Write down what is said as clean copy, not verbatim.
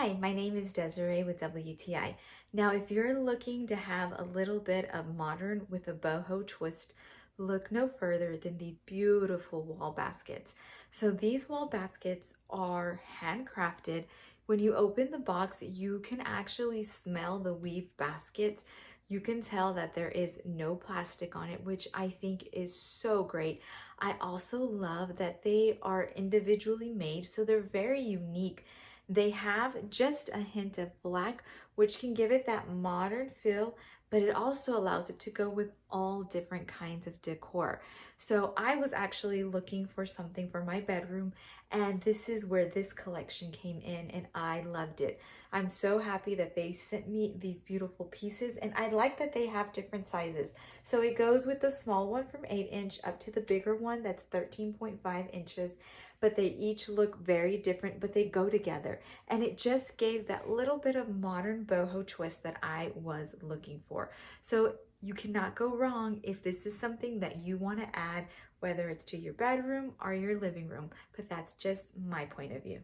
Hi, my name is Desiree with WTI. Now, if you're looking to have a little bit of modern with a boho twist, look no further than these beautiful wall baskets. So these wall baskets are handcrafted. When you open the box, you can actually smell the weave baskets. You can tell that there is no plastic on it, which I think is so great. I also love that they are individually made, so they're very unique. They have just a hint of black, which can give it that modern feel, but it also allows it to go with all different kinds of decor. So I was actually looking for something for my bedroom, and this is where this collection came in, and I loved it. I'm so happy that they sent me these beautiful pieces, and I like that they have different sizes. So it goes with the small one from 8-inch up to the bigger one that's 13.5 inches, but they each look very different, but they go together. And it just gave that little bit of modern boho twist that I was looking for. So you cannot go wrong if this is something that you want to add, whether it's to your bedroom or your living room, but that's just my point of view.